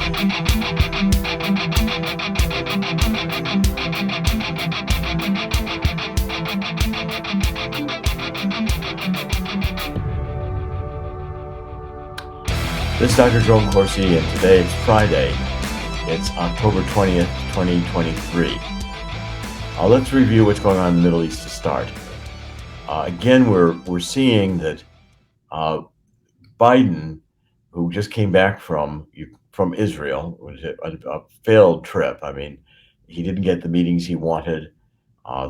This is Dr. Jerome Corsi, and today it's Friday. It's October 20th, 2023. Let's review what's going on in the Middle East to start. Again, we're seeing that Biden, who just came back from Israel, was a failed trip. I mean, he didn't get the meetings he wanted.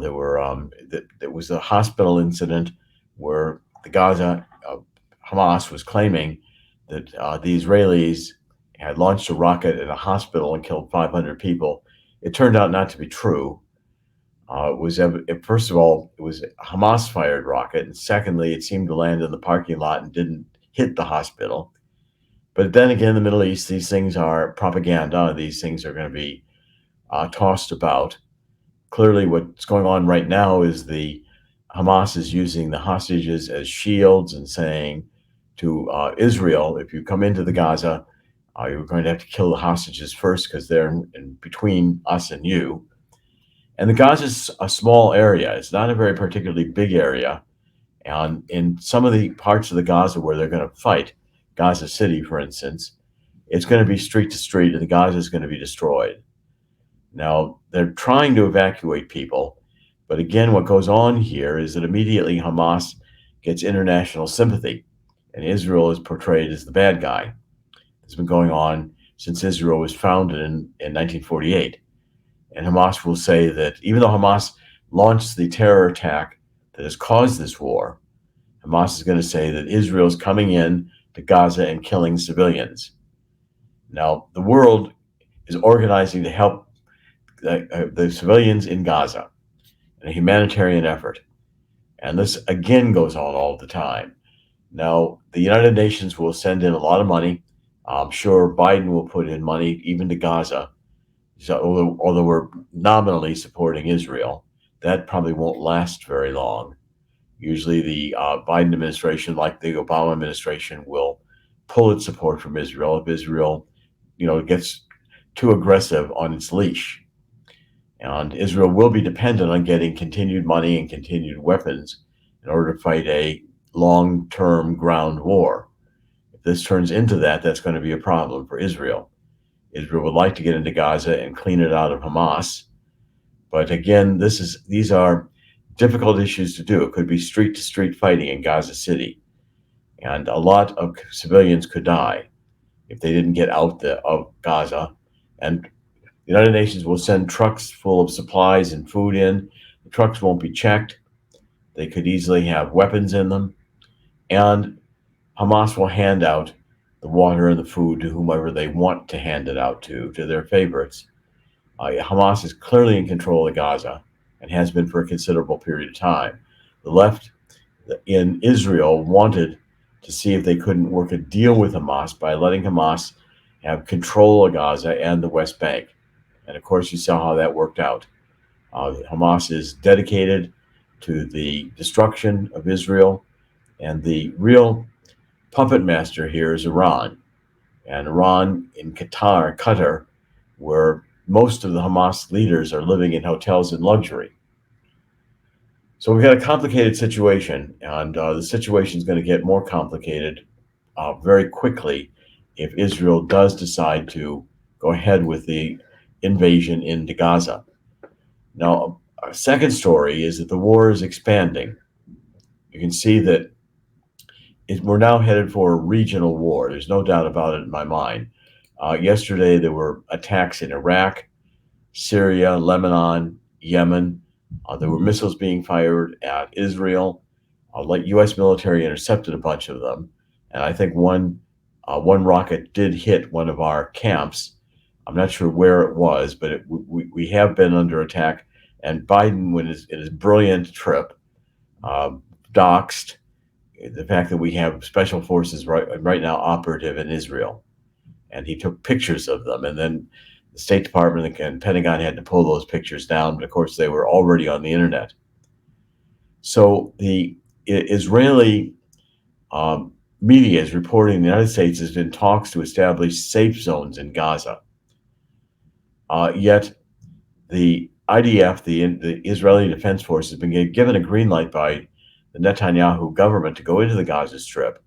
There was a hospital incident where the Gaza Hamas was claiming that the Israelis had launched a rocket at a hospital and killed 500 people. It turned out not to be true. First of all, it was a Hamas-fired rocket, and secondly, it seemed to land in the parking lot and didn't hit the hospital. But then again, in the Middle East, these things are propaganda. These things are going to be tossed about. Clearly, what's going on right now is the Hamas is using the hostages as shields and saying to Israel, if you come into the Gaza, you're going to have to kill the hostages first because they're in between us and you. And the Gaza is a small area. It's not a very particularly big area. And in some of the parts of the Gaza where they're going to fight, Gaza City, for instance, it's going to be street to street, and the Gaza is going to be destroyed. Now, they're trying to evacuate people. But again, what goes on here is that immediately Hamas gets international sympathy, and Israel is portrayed as the bad guy. It's been going on since Israel was founded in 1948. And Hamas will say that even though Hamas launched the terror attack that has caused this war, Hamas is going to say that Israel is coming in to Gaza and killing civilians. Now, the world is organizing to help the civilians in Gaza in a humanitarian effort. And this, again, goes on all the time. Now, the United Nations will send in a lot of money. I'm sure Biden will put in money even to Gaza. So, although we're nominally supporting Israel, that probably won't last very long. Usually the Biden administration, like the Obama administration, will pull its support from Israel if Israel, gets too aggressive on its leash. And Israel will be dependent on getting continued money and continued weapons in order to fight a long-term ground war. If this turns into that, that's going to be a problem for Israel. Israel would like to get into Gaza and clean it out of Hamas. But again, these are difficult issues to do. It could be street-to-street fighting in Gaza City. And a lot of civilians could die if they didn't get out of Gaza. And the United Nations will send trucks full of supplies and food in. The trucks won't be checked. They could easily have weapons in them. And Hamas will hand out the water and the food to whomever they want to hand it out to their favorites. Hamas is clearly in control of Gaza and has been for a considerable period of time. The left in Israel wanted to see if they couldn't work a deal with Hamas by letting Hamas have control of Gaza and the West Bank. And of course, you saw how that worked out. Hamas is dedicated to the destruction of Israel, and the real puppet master here is Iran. And Iran in Qatar, where most of the Hamas leaders are living in hotels in luxury. So we've got a complicated situation, and the situation is going to get more complicated very quickly if Israel does decide to go ahead with the invasion into Gaza. Now, our second story is that the war is expanding. You can see that we're now headed for a regional war. There's no doubt about it in my mind. Yesterday, there were attacks in Iraq, Syria, Lebanon, Yemen. There were missiles being fired at Israel. U.S. military intercepted a bunch of them. And I think one rocket did hit one of our camps. I'm not sure where it was, but we have been under attack. And Biden, in his brilliant trip, doxed the fact that we have special forces right now operative in Israel. And he took pictures of them. And then the State Department and Pentagon had to pull those pictures down. But of course, they were already on the internet. So the Israeli media is reporting the United States is in talks to establish safe zones in Gaza. Yet the IDF, the Israeli Defense Force, has been given a green light by the Netanyahu government to go into the Gaza Strip.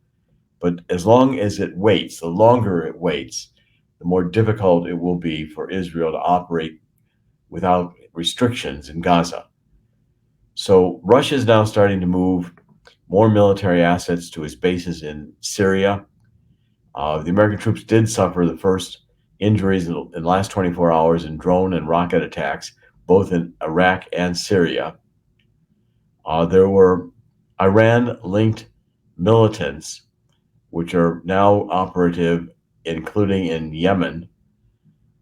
But as long as it waits, the longer it waits, the more difficult it will be for Israel to operate without restrictions in Gaza. So Russia is now starting to move more military assets to its bases in Syria. The American troops did suffer the first injuries in the last 24 hours in drone and rocket attacks, both in Iraq and Syria. There were Iran-linked militants, which are now operative, including in Yemen.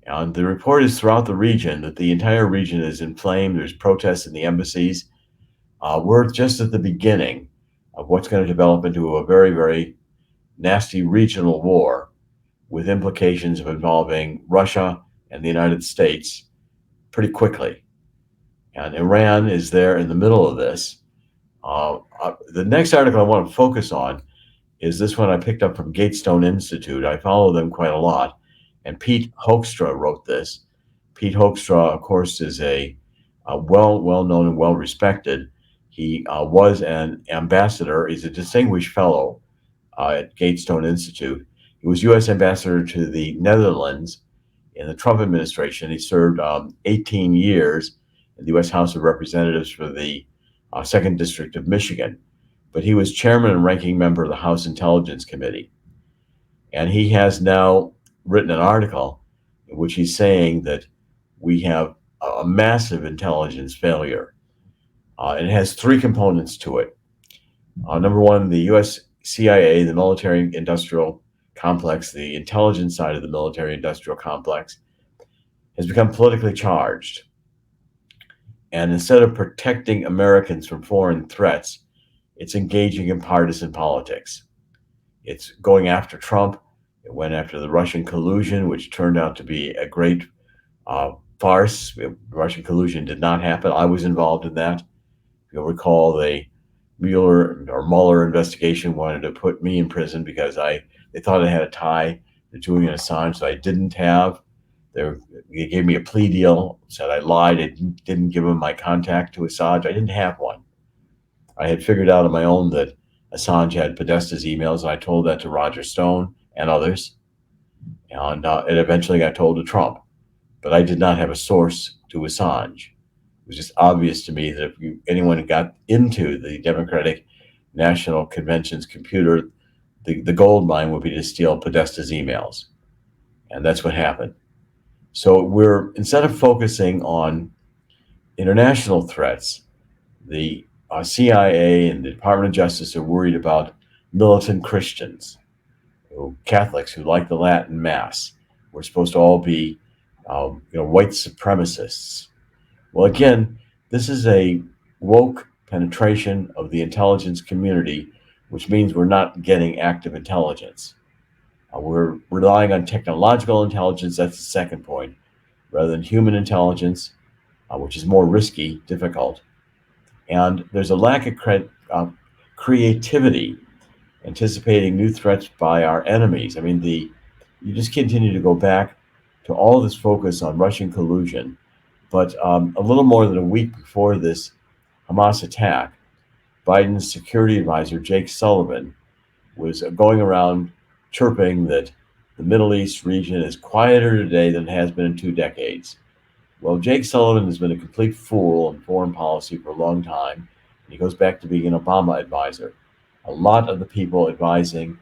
And the report is throughout the region that the entire region is inflamed. There's protests in the embassies. We're just at the beginning of what's going to develop into a very, very nasty regional war with implications of involving Russia and the United States pretty quickly. And Iran is there in the middle of this. The next article I want to focus on is this one I picked up from Gatestone Institute. I follow them quite a lot. And Pete Hoekstra wrote this. Pete Hoekstra, of course, is a well-known and well-respected. He was an ambassador. He's a distinguished fellow at Gatestone Institute. He was U.S. ambassador to the Netherlands in the Trump administration. He served 18 years in the U.S. House of Representatives for the 2nd District of Michigan. But he was chairman and ranking member of the House Intelligence Committee. And he has now written an article in which he's saying that we have a massive intelligence failure. And it has three components to it. Number one, the U.S. CIA, the military-industrial complex, the intelligence side of the military-industrial complex, has become politically charged. And instead of protecting Americans from foreign threats, it's engaging in partisan politics. It's going after Trump. It went after the Russian collusion, which turned out to be a great farce. Russian collusion did not happen. I was involved in that. You'll recall the Mueller investigation wanted to put me in prison because they thought I had a tie to Julian Assange that I didn't have. They gave me a plea deal, said I lied. I didn't give them my contact to Assange. I didn't have one. I had figured out on my own that Assange had Podesta's emails, and I told that to Roger Stone and others. And it eventually got told to Trump. But I did not have a source to Assange. It was just obvious to me that if anyone got into the Democratic National Convention's computer, the gold mine would be to steal Podesta's emails. And that's what happened. So instead of focusing on international threats, the CIA and the Department of Justice are worried about militant Christians, Catholics who like the Latin Mass. We're supposed to all be white supremacists. Well, again, this is a woke penetration of the intelligence community, which means we're not getting active intelligence. We're relying on technological intelligence. That's the second point, rather than human intelligence, which is more risky, difficult. And there's a lack of creativity, anticipating new threats by our enemies. I mean, you just continue to go back to all this focus on Russian collusion. But a little more than a week before this Hamas attack, Biden's security advisor, Jake Sullivan, was going around chirping that the Middle East region is quieter today than it has been in 2 decades. Well, Jake Sullivan has been a complete fool in foreign policy for a long time, and he goes back to being an Obama advisor. A lot of the people advising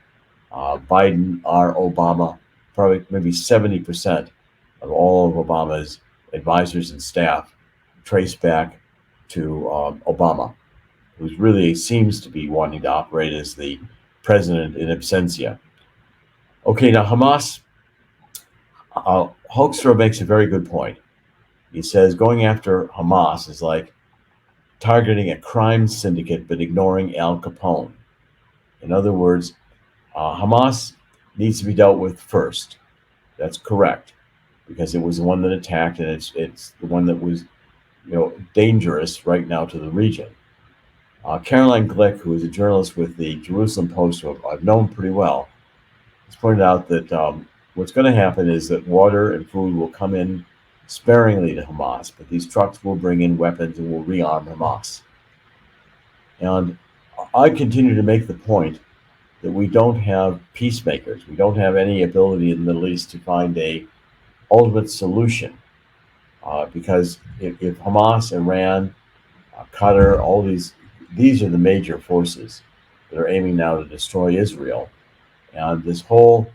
Biden are Obama, probably maybe 70% of all of Obama's advisors and staff trace back to Obama, who really seems to be wanting to operate as the president in absentia. Okay, now Hamas, Hoekstra makes a very good point. He says going after Hamas is like targeting a crime syndicate but ignoring Al Capone. In other words, Hamas needs to be dealt with first. That's correct, because it was the one that attacked, and it's the one that was dangerous right now to the region. Caroline Glick, who is a journalist with the Jerusalem Post, who I've known pretty well, has pointed out that what's going to happen is that water and food will come in sparingly to Hamas, but these trucks will bring in weapons and will rearm Hamas. And I continue to make the point that we don't have peacemakers. We don't have any ability in the Middle East to find a ultimate solution. Because if Hamas, Iran, Qatar, all these are the major forces that are aiming now to destroy Israel. And this whole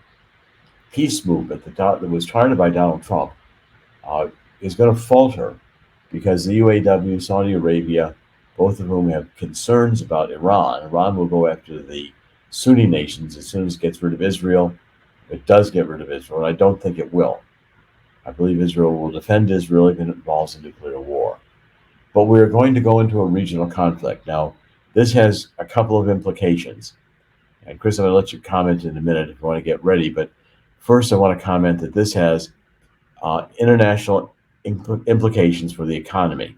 peace movement that was started by Donald Trump uh, is going to falter because the UAW, Saudi Arabia, both of whom have concerns about Iran. Iran will go after the Sunni nations as soon as it gets rid of Israel. If it does get rid of Israel, and I don't think it will. I believe Israel will defend Israel if it involves a nuclear war. But we are going to go into a regional conflict. Now, this has a couple of implications. And Chris, I'm going to let you comment in a minute if you want to get ready. But first, I want to comment that this has international implications for the economy.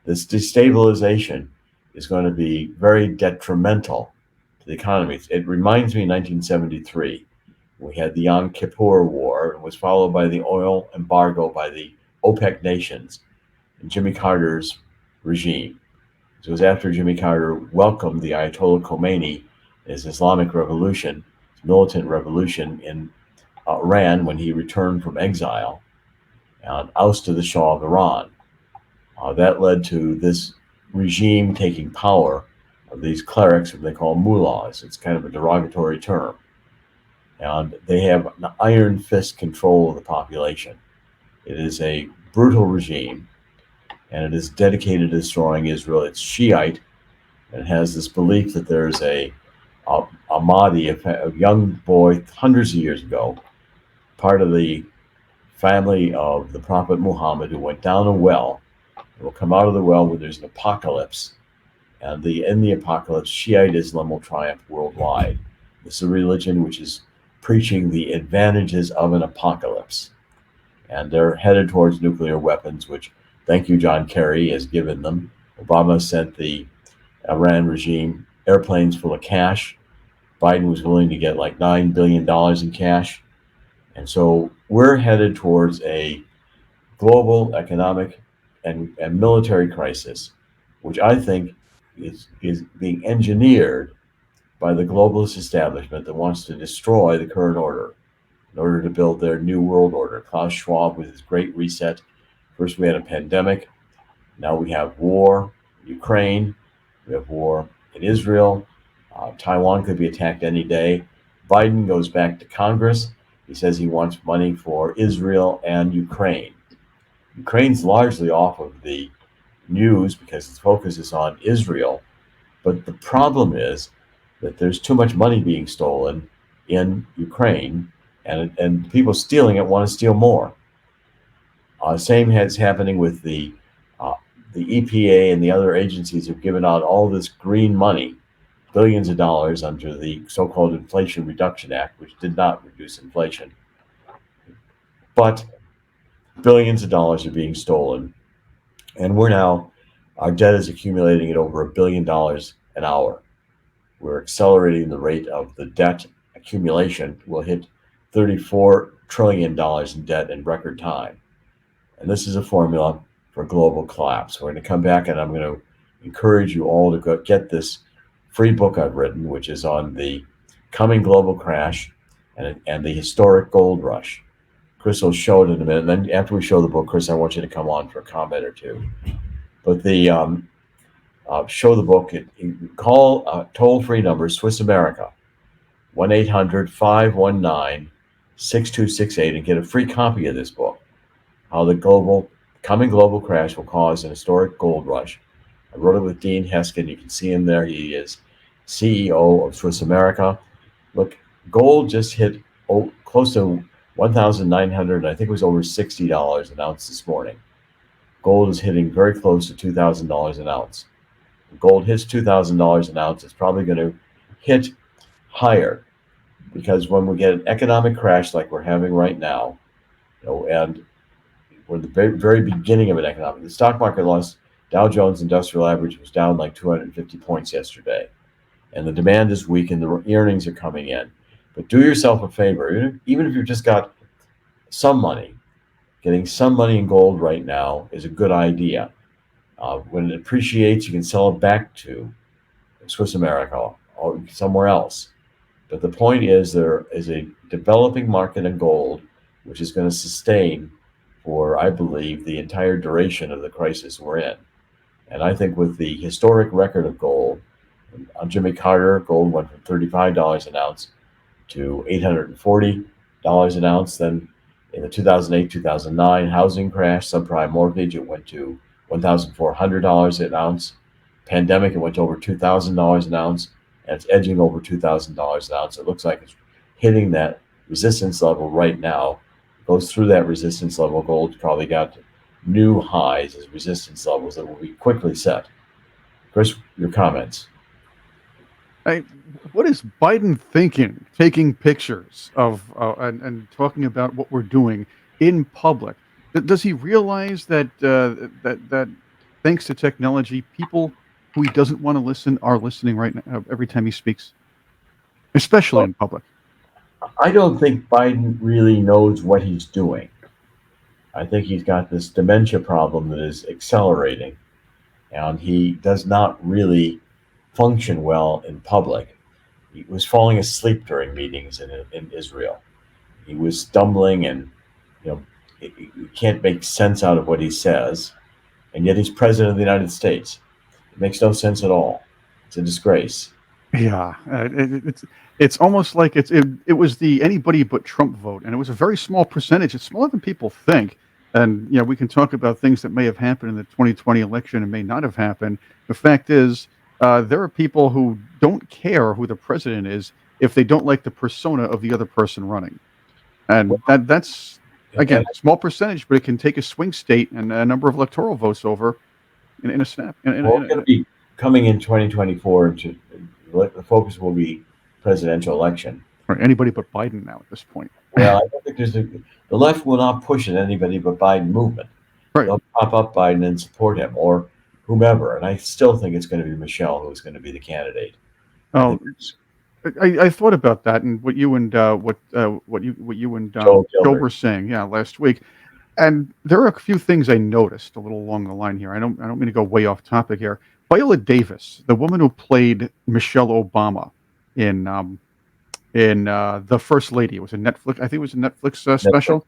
This destabilization is going to be very detrimental to the economy. It reminds me of 1973. We had the Yom Kippur War. It was followed by the oil embargo by the OPEC nations and Jimmy Carter's regime. It was after Jimmy Carter welcomed the Ayatollah Khomeini, his Islamic revolution, his militant revolution in Iran when he returned from exile and ousted the Shah of Iran. That led to this regime taking power of these clerics, who they call mullahs. It's kind of a derogatory term. And they have an iron fist control of the population. It is a brutal regime, and it is dedicated to destroying Israel. It's Shiite, and has this belief that there's a Mahdi, a young boy hundreds of years ago, part of the family of the Prophet Muhammad, who went down a well. It will come out of the well when there's an apocalypse. And in the apocalypse, Shiite Islam will triumph worldwide. This is a religion which is preaching the advantages of an apocalypse. And they're headed towards nuclear weapons, which, thank you, John Kerry, has given them. Obama sent the Iran regime airplanes full of cash. Biden was willing to get like $9 billion in cash. And so we're headed towards a global economic and military crisis, which I think is being engineered by the globalist establishment that wants to destroy the current order in order to build their new world order. Klaus Schwab with his great reset. First we had a pandemic. Now we have war in Ukraine. We have war in Israel. Taiwan could be attacked any day. Biden goes back to Congress. He says he wants money for Israel and Ukraine. Ukraine's largely off of the news because its focus is on Israel. But the problem is that there's too much money being stolen in Ukraine, and people stealing it want to steal more. Same is happening with the EPA and the other agencies who've given out all this green money, billions of dollars under the so-called Inflation Reduction Act, which did not reduce inflation. But billions of dollars are being stolen. And our debt is accumulating at over $1 billion an hour. We're accelerating the rate of the debt accumulation. We'll hit $34 trillion in debt in record time. And this is a formula for global collapse. We're going to come back, and I'm going to encourage you all to go get this free book I've written, which is on the coming global crash and the historic gold rush. Chris will show it in a minute. And then after we show the book, Chris, I want you to come on for a comment or two. But the show the book. Call toll-free number, Swiss America, 1-800-519-6268, and get a free copy of this book, How the Coming Global Crash Will Cause an Historic Gold Rush. I wrote it with Dean Heskin. You can see him there. He is CEO of Swiss America. Look, gold just hit close to 1,900, I think it was over $60 an ounce this morning. Gold is hitting very close to $2,000 an ounce. When gold hits $2,000 an ounce, it's probably going to hit higher, because when we get an economic crash like we're having right now, and we're at the very, very beginning of an economic, the stock market lost Dow Jones Industrial Average was down like 250 points yesterday, and the demand is weak and the earnings are coming in. But do yourself a favor, even if you've just got some money, getting some money in gold right now is a good idea. When it appreciates, you can sell it back to Swiss America or somewhere else. But the point is, there is a developing market in gold, which is going to sustain for, I believe, the entire duration of the crisis we're in. And I think with the historic record of gold, on Jimmy Carter, gold went from $35 an ounce to $840 an ounce. Then in the 2008 2009 housing crash, subprime mortgage, it went to $1,400 an ounce. Pandemic, it went to over $2,000 an ounce, and it's edging over $2,000 an ounce. It looks like it's hitting that resistance level right now. It goes through that resistance level. Gold probably got new highs as resistance levels that will be quickly set. Chris, your comments. What is Biden thinking? Taking pictures of and talking about what we're doing in public. Does he realize that that thanks to technology, people who he doesn't want to listen are listening right now every time he speaks, especially Well, in public? I don't think Biden really knows what he's doing. I think he's got this dementia problem that is accelerating, and he does not really function well in public. He was falling asleep during meetings in Israel. He was stumbling, and you know, you can't make sense out of what he says, and yet he's president of the United States. It makes no sense at all. It's a disgrace. Yeah, it's almost like it was the anybody but Trump vote, and it was a very small percentage. It's smaller than people think, and we can talk about things that may have happened in the 2020 election and may not have happened. The fact is, there are people who don't care who the president is if they don't like the persona of the other person running, Well, and that's and again a small percentage, but it can take a swing state and a number of electoral votes over in a snap. we're going to be coming in 2024 to the focus will be presidential election. Or anybody but Biden now at this point. Well, I don't think the left will not push an anybody but Biden movement. Right. They'll prop up Biden and support him or whomever. And I still think it's going to be Michelle who's going to be the candidate. I Oh, think it's I thought about that and what you and what you and Joel Joe Gilbert. were saying, last week. And there are a few things I noticed a little along the line here. I don't mean to go way off topic here. Viola Davis, the woman who played Michelle Obama in The First Lady, it was a Netflix. I think it was a Netflix Netflix. special.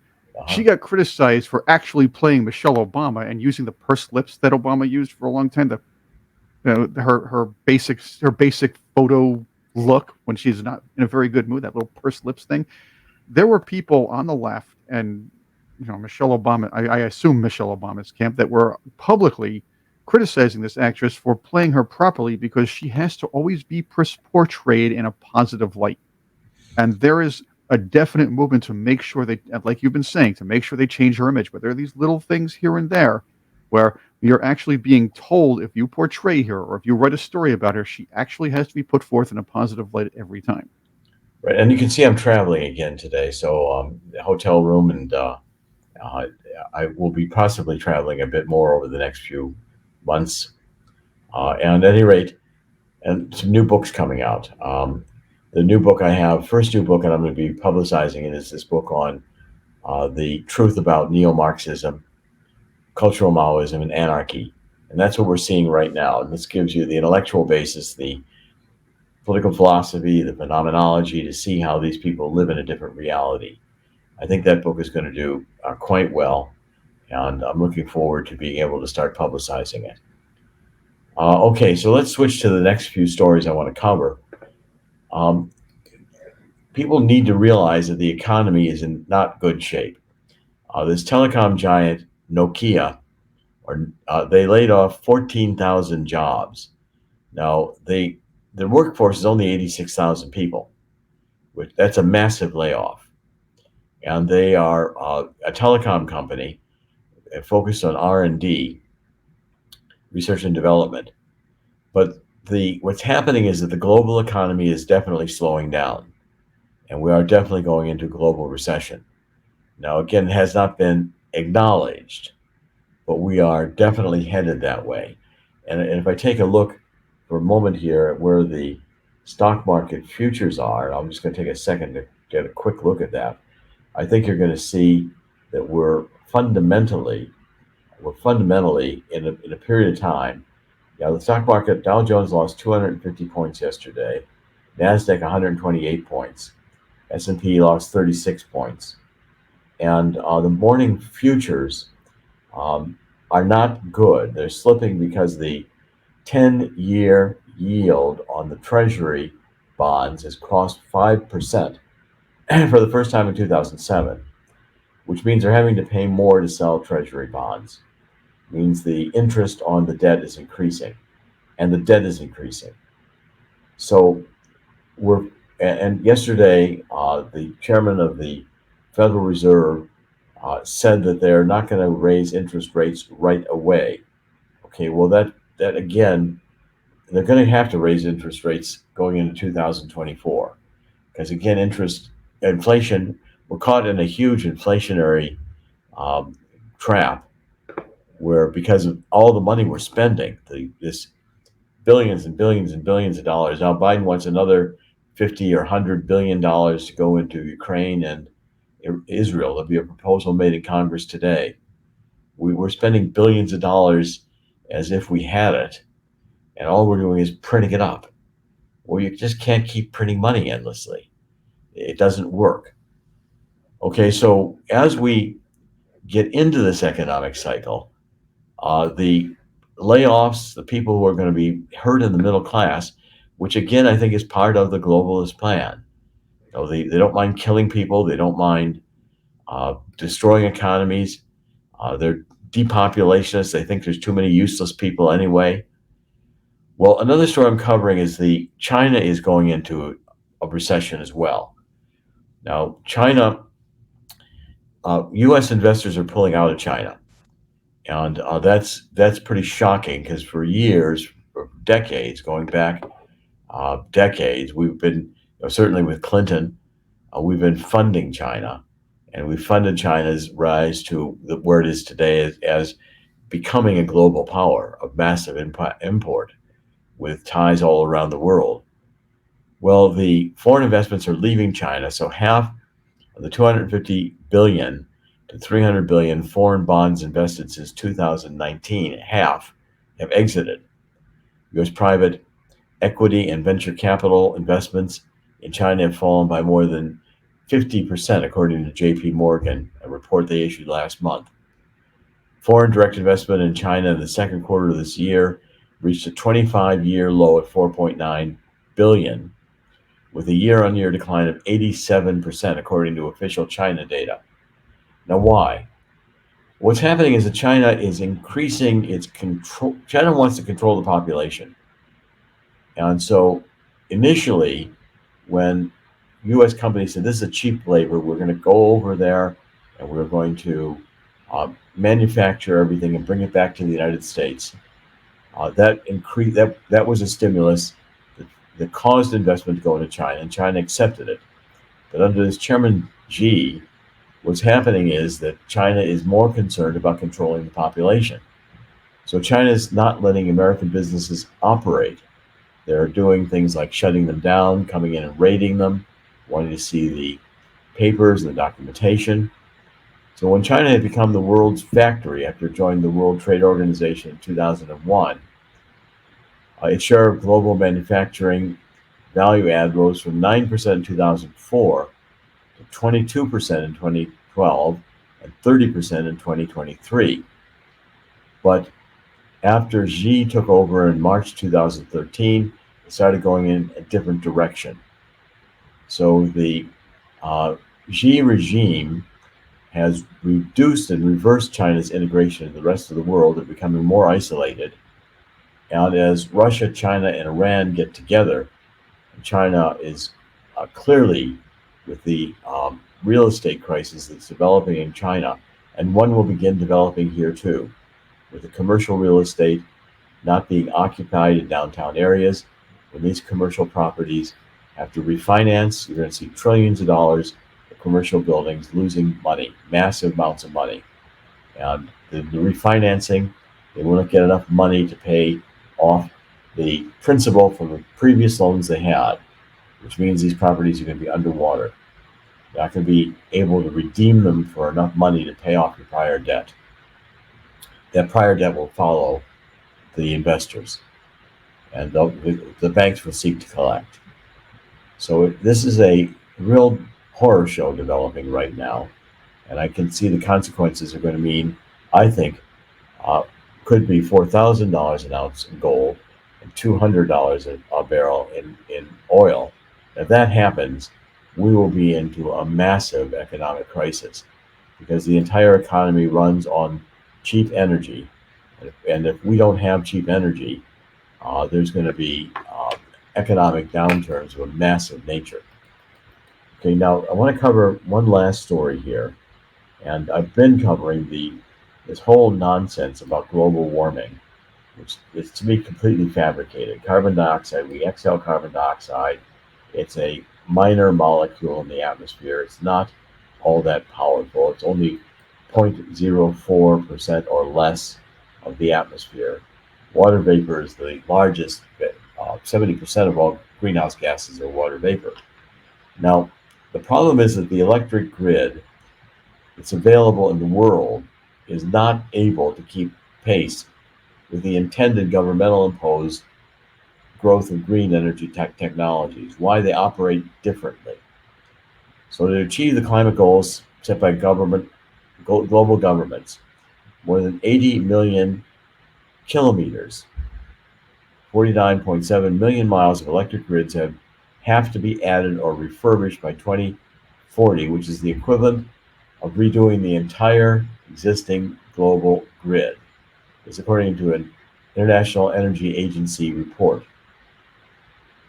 She got criticized for actually playing Michelle Obama and using the pursed lips that Obama used for a long time. Her basic photo look when she's not in a very good mood, that little pursed lips thing. There were people on the left and Michelle Obama, I assume Michelle Obama's camp, that were publicly criticizing this actress for playing her properly because she has to always be portrayed in a positive light. And there is a definite movement to make sure they, like you've been saying, to make sure they change her image. But there are these little things here and there where you're actually being told if you portray her or if you write a story about her, she actually has to be put forth in a positive light every time. Right. And you can see I'm traveling again today. So the hotel room and uh, I will be possibly traveling a bit more over the next few months. And at any rate, and some new books coming out. The new book I have, first new book, and I'm going to be publicizing it, is this book on the truth about neo-Marxism, cultural Maoism, and anarchy. And that's what we're seeing right now. And this gives you the intellectual basis, the political philosophy, the phenomenology to see how these people live in a different reality. I think that book is going to do quite well, and I'm looking forward to being able to start publicizing it. Okay, so let's switch to the next few stories I want to cover. Um, People need to realize that the economy is in not good shape. This telecom giant Nokia, they laid off 14,000 jobs. Now, the workforce is only 86,000 people, which that's a massive layoff. And they are a telecom company focused on R&D, research and development. But what's happening is that the global economy is definitely slowing down, and we are definitely going into global recession. Now, again, it has not been acknowledged, but we are definitely headed that way. And if I take a look for a moment here at where the stock market futures are, I'm just going to take a second to get a quick look at that. I think you're going to see that we're fundamentally in a period of time. Yeah, the stock market, Dow Jones lost 250 points yesterday, Nasdaq 128 points, S&P lost 36 points, and the morning futures um, are not good. They're slipping because the 10-year yield on the Treasury bonds has crossed 5% for the first time in 2007, which means they're having to pay more to sell Treasury bonds. It means the interest on the debt is increasing, and the debt is increasing. So we're and yesterday the chairman of the Federal Reserve said that they're not going to raise interest rates right away. Okay, well that again, they're going to have to raise interest rates going into 2024 because again, inflation, we're caught in a huge inflationary um, trap where because of all the money we're spending, this billions and billions and billions of dollars. Now Biden wants another 50 or $100 billion to go into Ukraine and Israel. There'll be a proposal made in Congress today. We're spending billions of dollars as if we had it, and all we're doing is printing it up. Well, you just can't keep printing money endlessly. It doesn't work. Okay, so as we get into this economic cycle, the layoffs, the people who are going to be hurt in the middle class, which again I think is part of the globalist plan. They don't mind killing people. They don't mind destroying economies. They're depopulationists. They think there's too many useless people anyway. Well, another story I'm covering is China is going into a recession as well. Now, China, U.S. investors are pulling out of China, and that's pretty shocking because for years, for decades, going back decades, we've been certainly with Clinton, we've been funding China, and we funded China's rise to where it is today as becoming a global power of massive import with ties all around the world. Well, the foreign investments are leaving China, so half of the 250 billion to 300 billion foreign bonds invested since 2019, half have exited. U.S. private equity and venture capital investments in China have fallen by more than 50%, according to J.P. Morgan, a report they issued last month. Foreign direct investment in China in the second quarter of this year reached a 25-year low at 4.9 billion, with a year-on-year decline of 87%, according to official China data. Now, why? What's happening is that China is increasing its control. China wants to control the population. And so initially, when U.S. companies said, this is a cheap labor, we're going to go over there and we're going to manufacture everything and bring it back to the United States. That was a stimulus that caused investment to go into China, and China accepted it. But under this Chairman Xi, what's happening is that China is more concerned about controlling the population. So China is not letting American businesses operate. They're doing things like shutting them down, coming in and raiding them, wanting to see the papers and the documentation. So when China had become the world's factory after joining the World Trade Organization in 2001, its share of global manufacturing value add rose from 9% in 2004 to 22% in 2012 and 30% in 2023. But after Xi took over in March 2013, it started going in a different direction. So the Xi regime has reduced and reversed China's integration in the rest of the world. They're becoming more isolated. And as Russia, China, and Iran get together, China is clearly with the real estate crisis that's developing in China, and one will begin developing here too, with the commercial real estate not being occupied in downtown areas. When these commercial properties have to refinance, you're going to see trillions of dollars of commercial buildings losing money, massive amounts of money. And the refinancing, they wouldn't get enough money to pay off the principal from the previous loans they had, which means these properties are going to be underwater. You're not going to be able to redeem them for enough money to pay off your prior debt. That prior debt will follow the investors, and the banks will seek to collect. So this is a real horror show developing right now, and I can see the consequences are going to mean, I think, uh, could be $4,000 an ounce in gold and $200 a barrel in oil. If that happens, we will be into a massive economic crisis because the entire economy runs on cheap energy. And if we don't have cheap energy, there's going to be economic downturns of a massive nature. Okay, now I want to cover one last story here, and I've been covering this whole nonsense about global warming, which is to me completely fabricated. Carbon dioxide, we exhale carbon dioxide. It's a minor molecule in the atmosphere. It's not all that powerful. It's only 0.04% or less of the atmosphere. Water vapor is the largest. 70% of all greenhouse gases are water vapor. Now, the problem is that the electric grid that's available in the world is not able to keep pace with the intended governmental imposed growth of green energy technologies, why they operate differently. So, to achieve the climate goals set by global governments, more than 80 million kilometers, 49.7 million miles of electric grids have to be added or refurbished by 2040, which is the equivalent of redoing the entire existing global grid. It's according to an International Energy Agency report.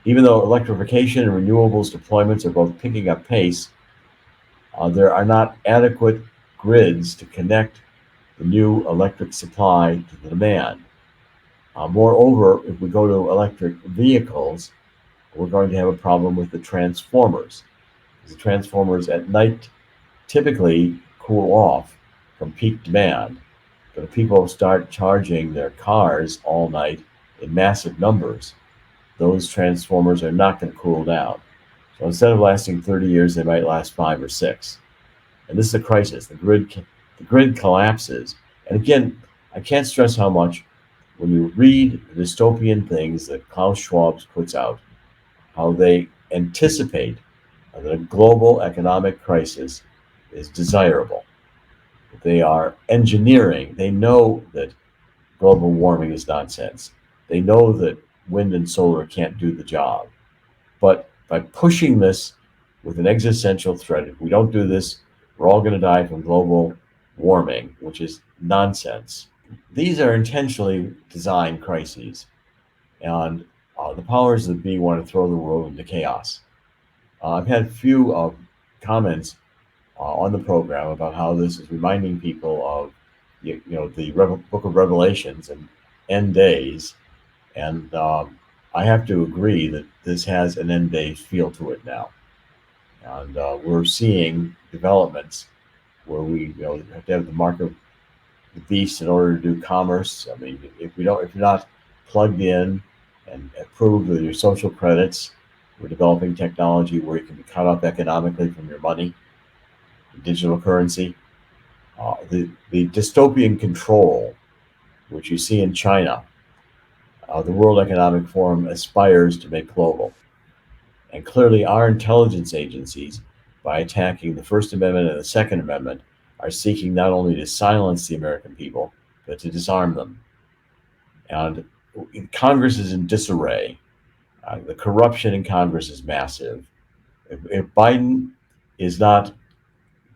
Even though electrification and renewables deployments are both picking up pace, there are not adequate grids to connect the new electric supply to the demand. Moreover, if we go to electric vehicles, we're going to have a problem with the transformers. The transformers at night typically cool off from peak demand, but if people start charging their cars all night in massive numbers, those transformers are not going to cool down. So instead of lasting 30 years, they might last 5 or 6. And this is a crisis. The grid collapses. And again, I can't stress how much when you read the dystopian things that Klaus Schwab puts out, how they anticipate that a global economic crisis is desirable. They are engineering. They know that global warming is nonsense. They know that wind and solar can't do the job. But by pushing this with an existential threat, if we don't do this, we're all going to die from global warming, which is nonsense. These are intentionally designed crises, and the powers that be want to throw the world into chaos. I've had a few comments on the program about how this is reminding people of the Book of Revelations and end days, and I have to agree that this has an end day feel to it now, and we're seeing developments where we have to have the mark of the beast in order to do commerce. I mean, if you're not plugged in and approved with your social credits, we're developing technology where you can be cut off economically from your money, digital currency. The dystopian control, which you see in China, the World Economic Forum aspires to make global. And clearly, our intelligence agencies, by attacking the First Amendment and the Second Amendment, are seeking not only to silence the American people, but to disarm them. And Congress is in disarray. The corruption in Congress is massive. If Biden is not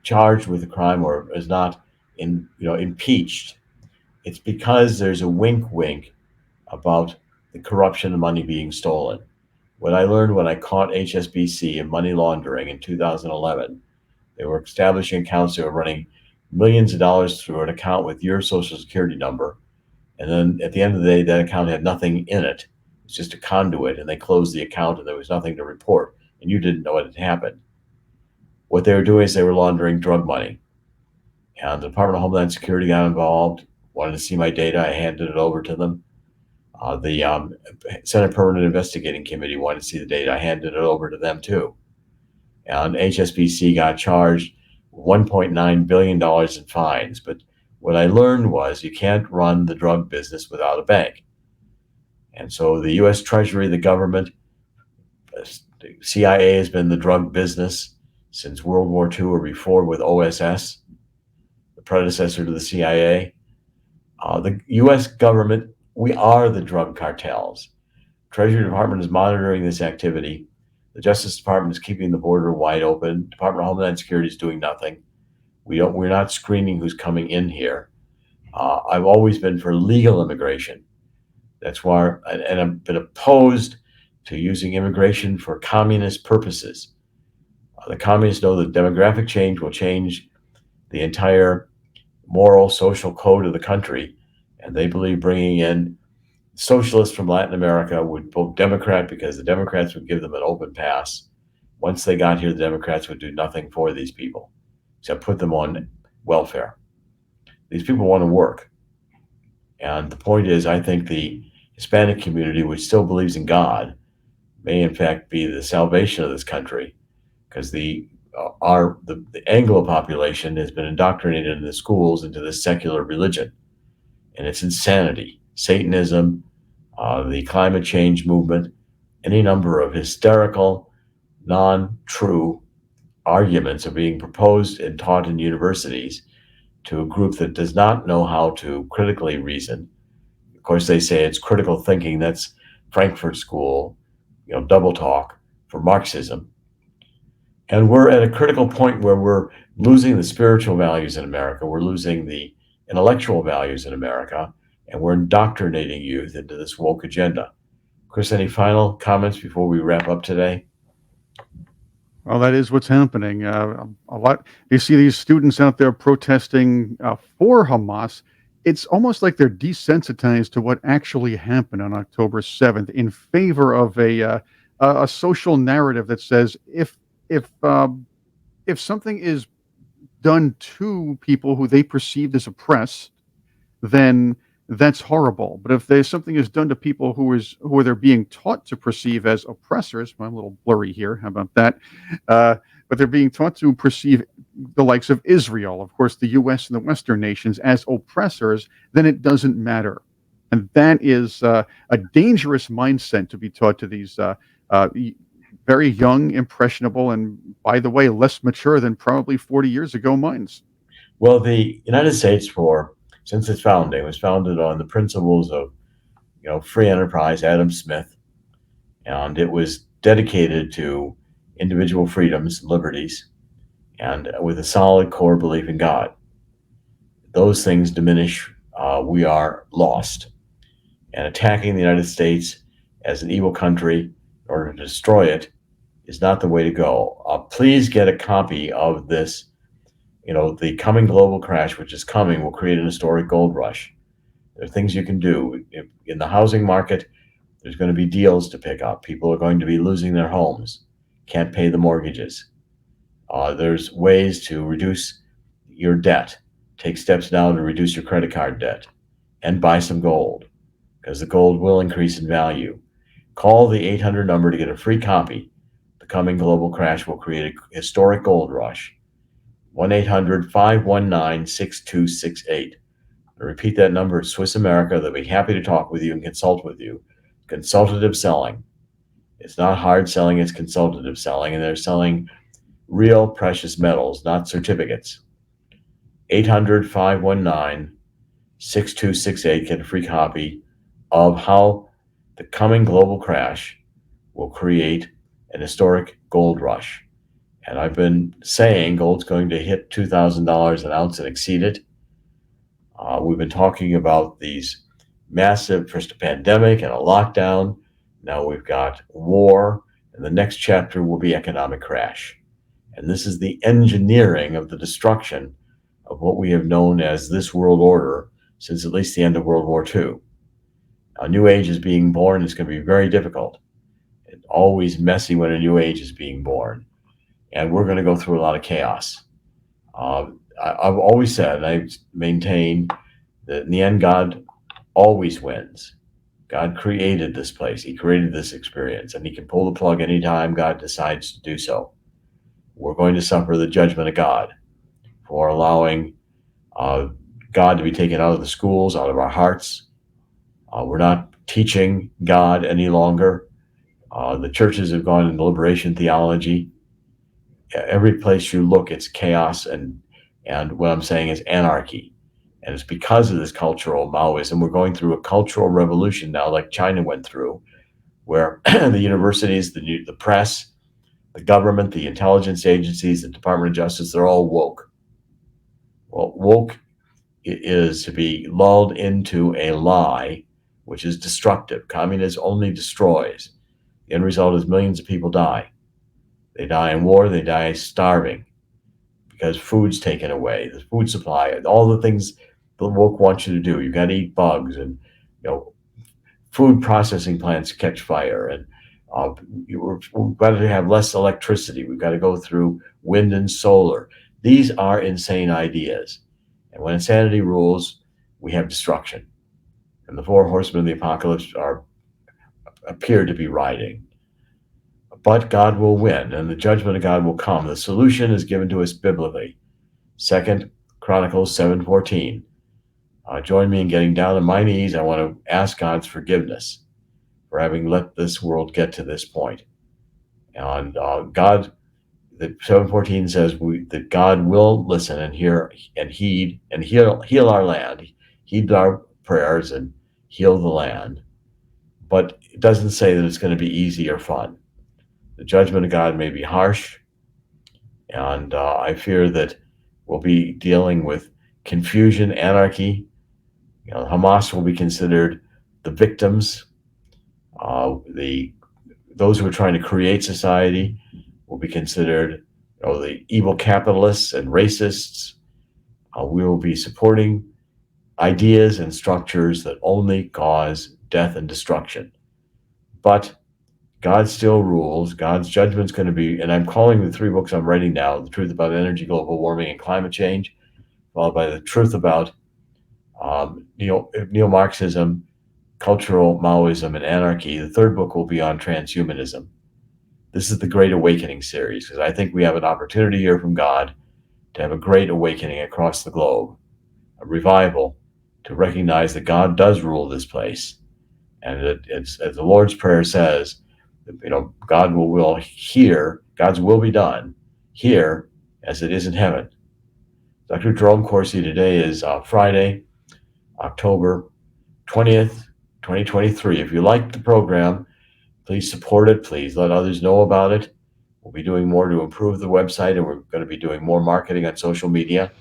charged with a crime or is not impeached, it's because there's a wink about the corruption and money being stolen. What I learned when I caught HSBC in money laundering in 2011, they were establishing accounts. They were running millions of dollars through an account with your social security number. And then at the end of the day, that account had nothing in it. It's just a conduit. And they closed the account and there was nothing to report. And you didn't know what had happened. What they were doing is they were laundering drug money. And the Department of Homeland Security got involved, wanted to see my data. I handed it over to them. The Senate Permanent Investigating Committee wanted to see the data. I handed it over to them too. And HSBC got charged $1.9 billion in fines. But what I learned was you can't run the drug business without a bank. And so the U.S. Treasury, the government, the CIA has been the drug business since World War II or before with OSS, the predecessor to the CIA. The U.S. government, we are the drug cartels. Treasury Department is monitoring this activity. The Justice Department is keeping the border wide open. Department of Homeland Security is doing nothing. We're not screening who's coming in here. I've always been for legal immigration. That's why, and I've been opposed to using immigration for communist purposes. The communists know that demographic change will change the entire moral, social code of the country, and they believe bringing in socialists from Latin America would vote Democrat because the Democrats would give them an open pass. Once they got here, the Democrats would do nothing for these people except put them on welfare. These people want to work. And the point is, I think the Hispanic community, which still believes in God, may in fact be the salvation of this country, because the Anglo population has been indoctrinated in the schools into this secular religion, and it's insanity. Satanism, the climate change movement, any number of hysterical, non-true arguments are being proposed and taught in universities to a group that does not know how to critically reason. Of course, they say it's critical thinking. That's Frankfurt School, double talk for Marxism. And we're at a critical point where we're losing the spiritual values in America. We're losing the intellectual values in America, and we're indoctrinating youth into this woke agenda. Chris, any final comments before we wrap up today? Well, that is what's happening. A lot. You see these students out there protesting for Hamas. It's almost like they're desensitized to what actually happened on October 7th in favor of a social narrative that says if something is done to people who they perceived as oppressed, then that's horrible. But if there's something is done to people who they're being taught to perceive as oppressors, well, I'm a little blurry here. How about that? But they're being taught to perceive the likes of Israel, of course, the U.S. and the Western nations as oppressors, then it doesn't matter. And that is a dangerous mindset to be taught to these very young, impressionable, and by the way, less mature than probably 40 years ago minds. Well, the United States, since its founding, was founded on the principles of, free enterprise, Adam Smith, and it was dedicated to individual freedoms, liberties, and with a solid core belief in God. Those things diminish, we are lost. And attacking the United States as an evil country in order to destroy it is not the way to go. Please get a copy of this. The coming global crash, which is coming, will create an historic gold rush. There are things you can do. In the housing market, there's going to be deals to pick up. People are going to be losing their homes, can't pay the mortgages. There's ways to reduce your debt. Take steps now to reduce your credit card debt and buy some gold, because the gold will increase in value. Call the 800 number to get a free copy. The coming global crash will create a historic gold rush. 1-800-519-6268. I repeat that number. It's Swiss America. They'll be happy to talk with you and consult with you. Consultative selling. It's not hard selling, it's consultative selling, and they're selling real precious metals, not certificates. 800-519-6268. Get a free copy of how the coming global crash will create an historic gold rush. And I've been saying gold's going to hit $2,000 an ounce and exceed it. We've been talking about these massive, first a pandemic and a lockdown. Now we've got war, and the next chapter will be economic crash. And this is the engineering of the destruction of what we have known as this world order since at least the end of World War II. A new age is being born. It's going to be very difficult. It's always messy when a new age is being born. And we're going to go through a lot of chaos. I've always said, and I maintain that in the end, God always wins. God created this place. He created this experience, and he can pull the plug anytime God decides to do so. We're going to suffer the judgment of God for allowing God to be taken out of the schools, out of our hearts. We're not teaching God any longer. The churches have gone into liberation theology. Every place you look, it's chaos, and what I'm saying is anarchy. And it's because of this cultural Maoism. We're going through a cultural revolution now, like China went through, where the universities, the press, the government, the intelligence agencies, the Department of Justice, they're all woke. Well, woke is to be lulled into a lie, which is destructive. Communism only destroys. The end result is millions of people die. They die in war, they die starving because food's taken away, the food supply, all the things the woke wants you to do. You've got to eat bugs, and food processing plants catch fire, and we've got to have less electricity. We've got to go through wind and solar. These are insane ideas. And when insanity rules, we have destruction. And the four horsemen of the apocalypse appear to be riding. But God will win, and the judgment of God will come. The solution is given to us biblically. 2 Chronicles 7:14. Join me in getting down on my knees. I want to ask God's forgiveness for having let this world get to this point. And God, the 7:14 says that God will listen and hear and heed and heal our land, heed our prayers and heal the land. But it doesn't say that it's going to be easy or fun. The judgment of God may be harsh, and I fear that we'll be dealing with confusion, anarchy. Hamas will be considered the victims. Those who are trying to create society will be considered the evil capitalists and racists. We will be supporting ideas and structures that only cause death and destruction. But God still rules. God's judgment's going to be, and I'm calling the 3 books I'm writing now, The Truth About Energy, Global Warming, and Climate Change, followed by The Truth About neo-Marxism, cultural Maoism, and anarchy. The 3rd book will be on transhumanism. This is the Great Awakening series, because I think we have an opportunity here from God to have a great awakening across the globe, a revival, to recognize that God does rule this place. And it's, as the Lord's Prayer says, God will hear, God's will be done here as it is in heaven. Dr. Jerome Corsi, today is Friday, October 20th, 2023. If you like the program, please support it. Please let others know about it. We'll be doing more to improve the website, and we're going to be doing more marketing on social media.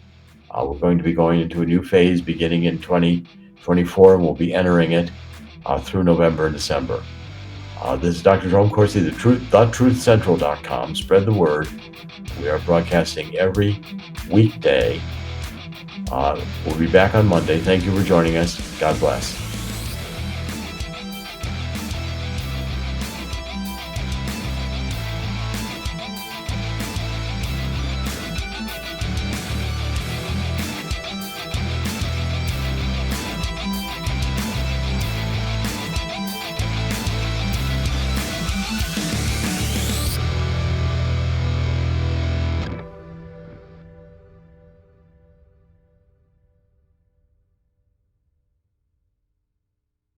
We're going to be going into a new phase beginning in 2024, and we'll be entering it through November and December. This is Dr. Jerome Corsi, thetruthcentral.com. Spread the word. We are broadcasting every weekday. We'll be back on Monday. Thank you for joining us. God bless.